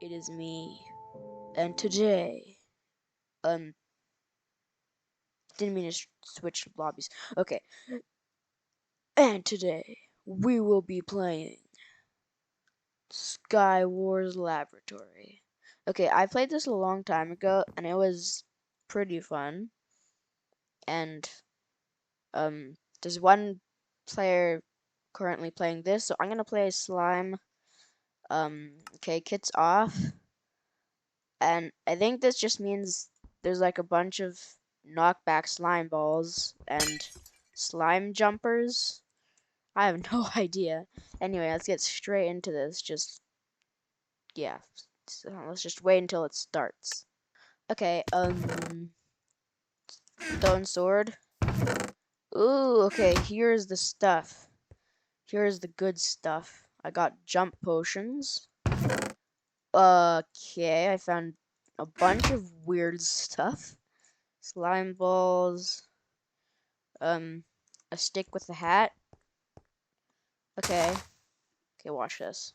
it is me, and today, um, didn't mean to switch lobbies. Okay, and today we will be playing Skywars Laboratory. Okay, I played this a long time ago, and it was pretty fun. And there's one player currently playing this, so I'm gonna play slime. Okay, kit's off. And I think this just means there's like a bunch of knockback slime balls and slime jumpers. I have no idea. Anyway, let's get straight into this. Yeah, so let's just wait until it starts. Okay, stone sword. Ooh, okay, here's the stuff. Here's the good stuff. I got jump potions. Okay, I found a bunch of weird stuff. Slime balls. A stick with a hat. Okay. Okay, watch this.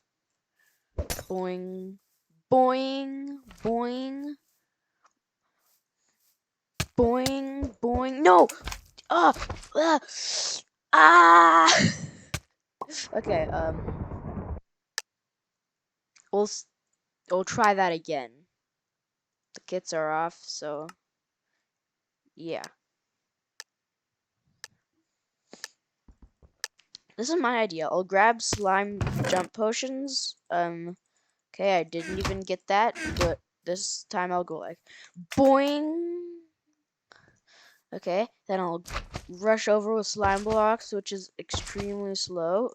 Boing. Boing. Boing. Boing. Boing. No! Ah! Ah! Ah! Okay, we'll we'll try that again. The kits are off, so yeah. This is my idea. I'll grab slime jump potions. Okay, I didn't even get that, but this time I'll go like boing. Okay, then I'll rush over with slime blocks, which is extremely slow.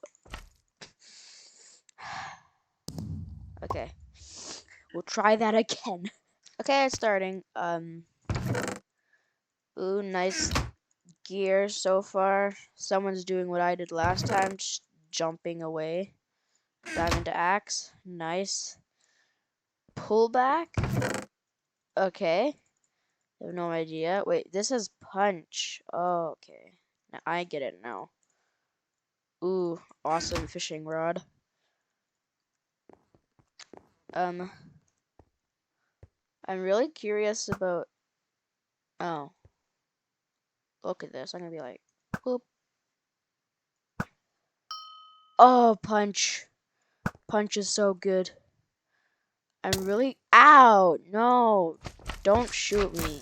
Okay, we'll try that again. Okay, it's starting. Ooh, nice gear so far. Someone's doing what I did last time, just jumping away. Diamond axe, nice. Pullback. Okay, I have no idea. Wait, this is punch. Oh, okay. Now I get it now. Ooh, awesome fishing rod. I'm really curious about. Oh, look at this. I'm gonna be like, whoop. Oh, punch. Punch is so good. I'm really. Ow! No! Don't shoot me.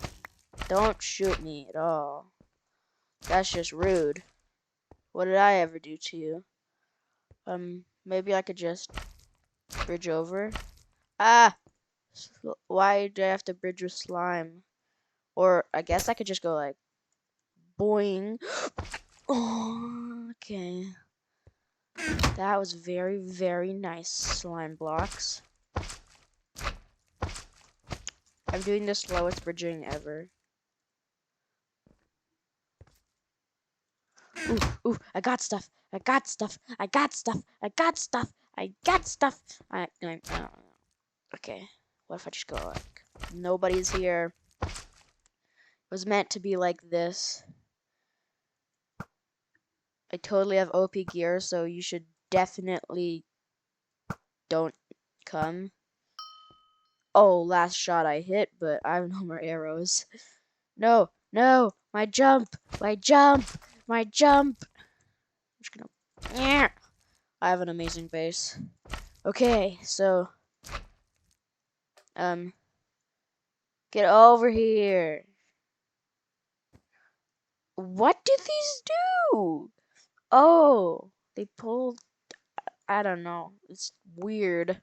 Don't shoot me at all. That's just rude. What did I ever do to you? Maybe I could just bridge over. Ah! Why do I have to bridge with slime? Or I guess I could just go like boing. Oh, okay. That was very, very nice, slime blocks. I'm doing the slowest bridging ever. Ooh, ooh, I got stuff. I got stuff. I got stuff. I got stuff. I got stuff. I don't know. Okay. What if I just go like, nobody's here? It was meant to be like this. I totally have OP gear, so you should definitely don't come. Oh, last shot I hit, but I have no more arrows. No, no, my jump, my jump, my jump. I'm just gonna. Yeah. I have an amazing base. Okay, so get over here. What did these do? Oh, they pulled. I don't know. It's weird.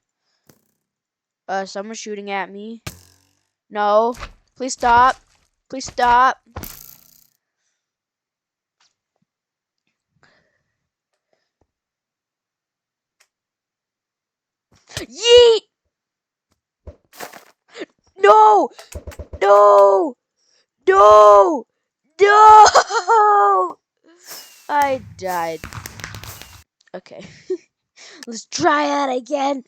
Someone's shooting at me. No, please stop. Please stop. Yeet! No! No! No! No! I died. Okay. Let's try that again.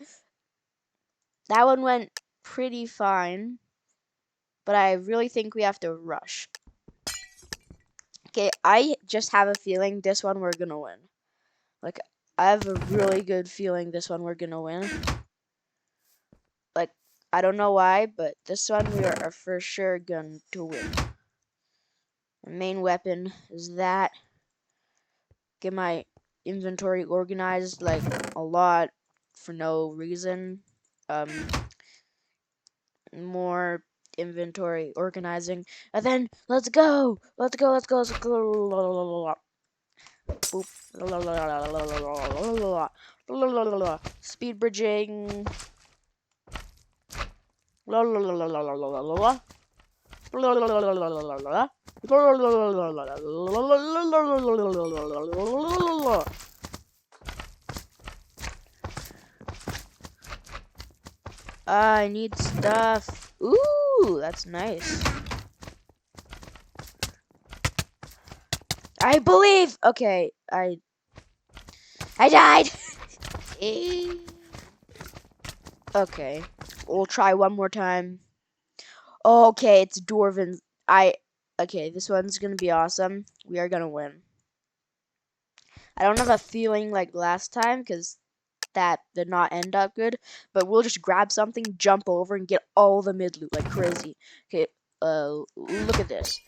That one went pretty fine. But I really think we have to rush. Okay, I just have a feeling this one we're gonna win. Like, I have a really good feeling this one we're gonna win. Like, I don't know why, but this one we are for sure going to win. The main weapon is that. Get my inventory organized like a lot for no reason. More inventory organizing, and then let's go. Boop. Speed bridging. I need stuff. Ooh, that's nice. I believe. Okay, I died. Okay, we'll try one more time. Okay, it's Dwarven. Okay, this one's gonna be awesome. We are gonna win. I don't have a feeling like last time because that did not end up good. But we'll just grab something, jump over, and get all the mid loot like crazy. Okay, look at this.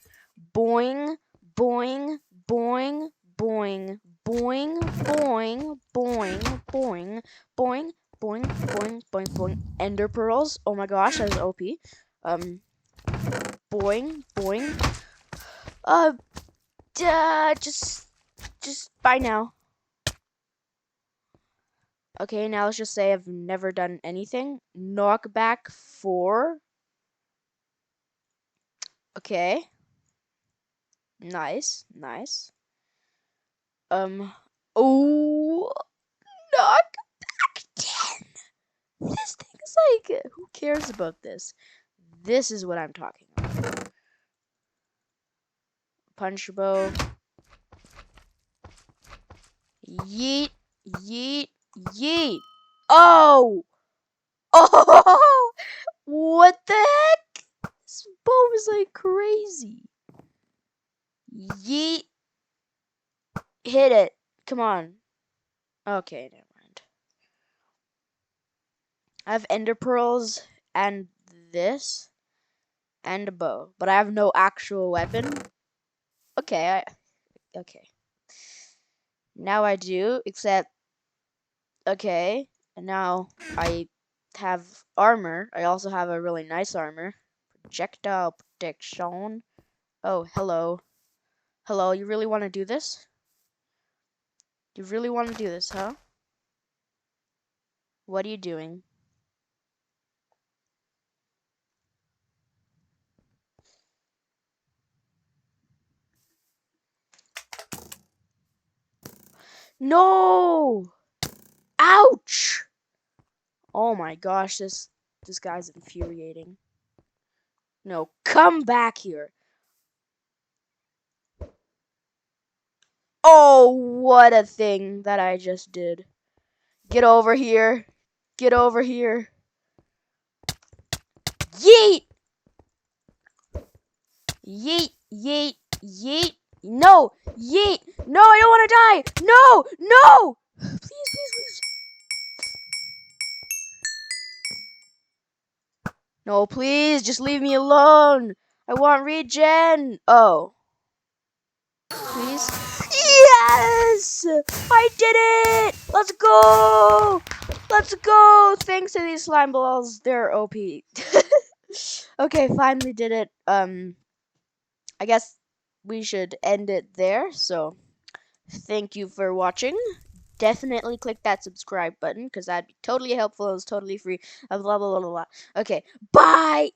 Boing, boing, boing, boing, boing, boing, boing, boing, boing, boing, boing, boing, boing. Ender pearls. Oh my gosh, that is OP. Boing, boing. Just bye now. Okay, now let's just say I've never done anything. Knockback 4. Okay. Nice, nice. Oh, knockback 10. This thing's like, who cares about this? This is what I'm talking about. Punch bow. Yeet, yeet, yeet. Oh! Oh! What the heck? This bow is like crazy. Yeet. Hit it. Come on. Okay, never mind. I have ender pearls and this and a bow, but I have no actual weapon. Okay, okay. Now I do, except okay, and now I have armor. I also have a really nice armor. Projectile protection. Oh, hello. Hello, you really want to do this? You really want to do this, huh? What are you doing? No! Ouch! Oh my gosh, this guy's infuriating. No, come back here. Oh, what a thing that I just did. Get over here. Get over here. Yeet! Yeet, yeet, yeet. No, yeet. No, I don't want to die. No, no. Please, please, please. No, please, just leave me alone. I want regen. Oh. Please. Yes! I did it! Let's go! Let's go! Thanks to these slime balls, they're OP. Okay, finally did it. I guess we should end it there. So, thank you for watching. Definitely click that subscribe button because that'd be totally helpful. It's totally free. Blah, blah, blah, blah, blah. Okay, bye!